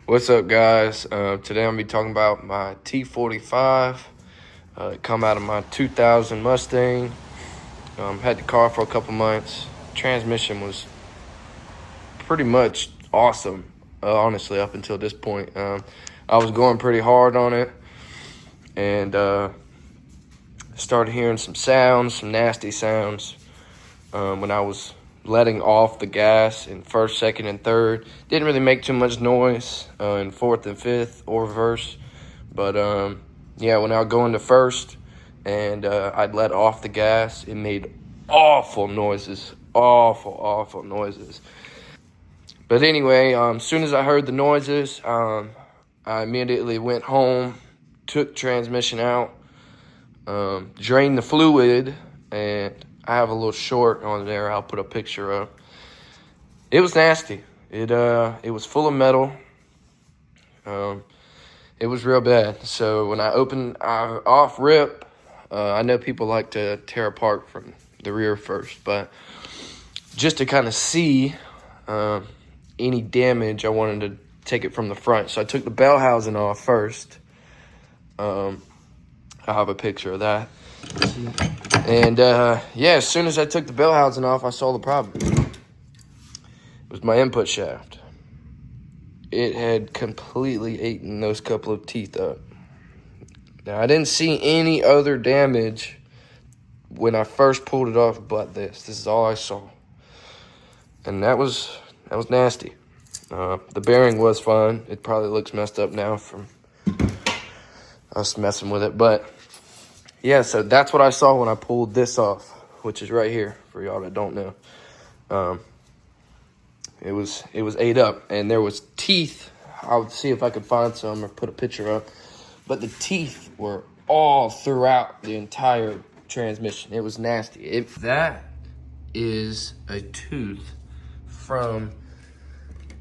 What's up, guys? Today I'm gonna be talking about my T-45. It come out of my 2000 Mustang. Had the car for a couple months. Transmission was pretty much awesome, honestly, up until this point. I was going pretty hard on it, and started hearing some sounds, some nasty sounds, when I was letting off the gas in first, second, and third. Didn't really make too much noise in fourth and fifth or reverse. But yeah, when I would go into first and I'd let off the gas, it made awful noises. Awful noises. But anyway, as soon as I heard the noises, I immediately went home, took transmission out, drained the fluid, and I have a little short on there. I'll put a picture up. It was nasty. It was full of metal. It was real bad. So when I opened off rip, I know people like to tear apart from the rear first, but just to kind of see any damage, I wanted to take it from the front. So I took the bell housing off first. I have a picture of that. And yeah, as soon as I took the bell housing off, I saw the problem. It was my input shaft. It had completely eaten those couple of teeth up. Now, I didn't see any other damage when I first pulled it off but this. This is all I saw. And that was nasty. The bearing was fine. It probably looks messed up now from us messing with it, but yeah, so that's what I saw when I pulled this off, which is right here for y'all that don't know. It was ate up, and there was teeth. I'll see if I could find some or put a picture up, but the teeth were all throughout the entire transmission. It was nasty. If that is a tooth from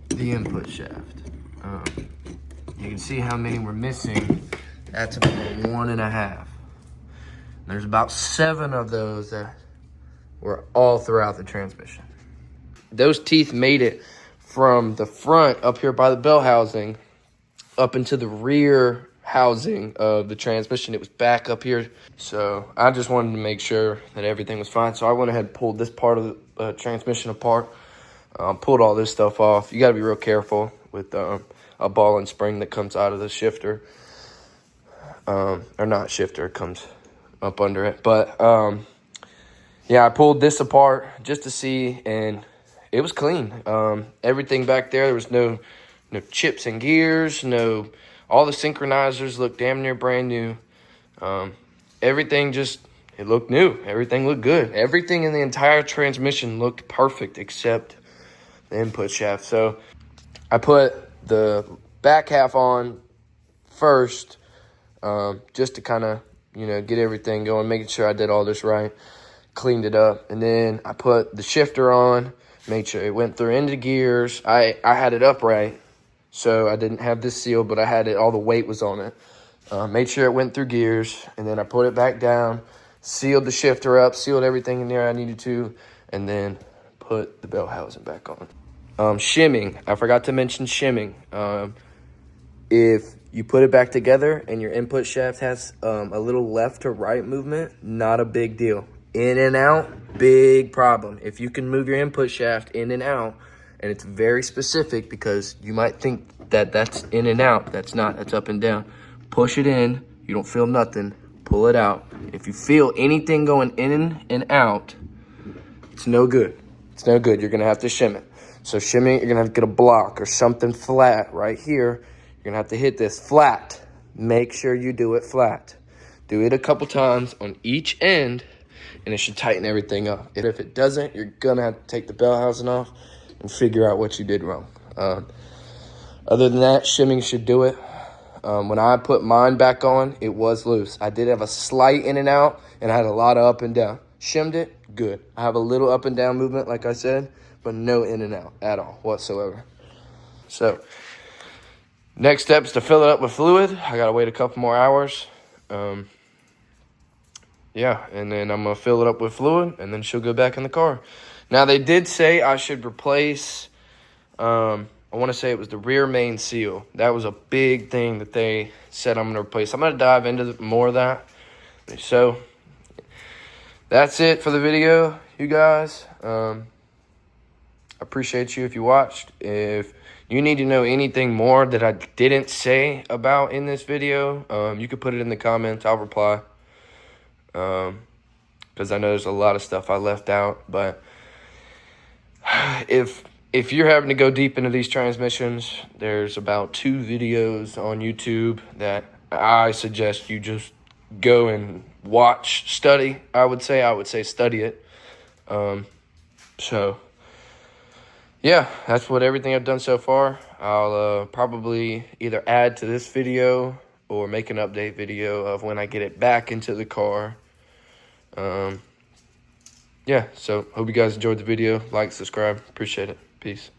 the input shaft, you can see how many were missing. That's about 1.5. There's about 7 of those that were all throughout the transmission. Those teeth made it from the front up here by the bell housing up into the rear housing of the transmission. It was back up here. So I just wanted to make sure that everything was fine. So I went ahead and pulled this part of the transmission apart, pulled all this stuff off. You got to be real careful with a ball and spring that comes out of the shifter. Or not shifter, it comes up under it. But yeah, I pulled this apart just to see, and it was clean. Everything back there was no chips and gears, all the synchronizers looked damn near brand new. Everything it looked new. Everything looked good. Everything in the entire transmission looked perfect except the input shaft. So I put the back half on first, just to kind of get everything going, making sure I did all this right, cleaned it up. And then I put the shifter on, made sure it went through into gears. I had it upright, so I didn't have this sealed, but I had it, all the weight was on it. Made sure it went through gears, and then I put it back down, sealed the shifter up, sealed everything in there I needed to, and then put the bell housing back on. Shimming, I forgot to mention shimming. If you put it back together and your input shaft has a little left to right movement, not a big deal. In and out, big problem. If you can move your input shaft in and out, and it's very specific because you might think that that's in and out. That's not, that's up and down. Push it in, you don't feel nothing, pull it out. If you feel anything going in and out, it's no good. It's no good, you're gonna have to shim it. So shimming, you're gonna have to get a block or something flat right here. You're gonna have to hit this flat. Make sure you do it flat. Do it a couple times on each end, and it should tighten everything up. If it doesn't, you're gonna have to take the bell housing off and figure out what you did wrong. Other than that, shimming should do it. When I put mine back on, it was loose. I did have a slight in and out, and I had a lot of up and down. Shimmed it, good. I have a little up and down movement, like I said, but no in and out at all whatsoever. So next step is to fill it up with fluid. I gotta wait a couple more hours. Yeah, and then I'm gonna fill it up with fluid, and then she'll go back in the car. Now, they did say I should replace I want to say it was the rear main seal. That was a big thing that they said I'm going to replace. I'm going to dive into more of that. So that's it for the video, you guys. I appreciate you if you watched. If you need to know anything more that I didn't say about in this video, you could put it in the comments. I'll reply. Because I know there's a lot of stuff I left out. But if you're having to go deep into these transmissions, there's about 2 videos on YouTube that I suggest you just go and watch, study. I would say study it. So yeah, that's what everything I've done so far. I'll probably either add to this video or make an update video of when I get it back into the car. Yeah, so hope you guys enjoyed the video. Like, subscribe. Appreciate it. Peace.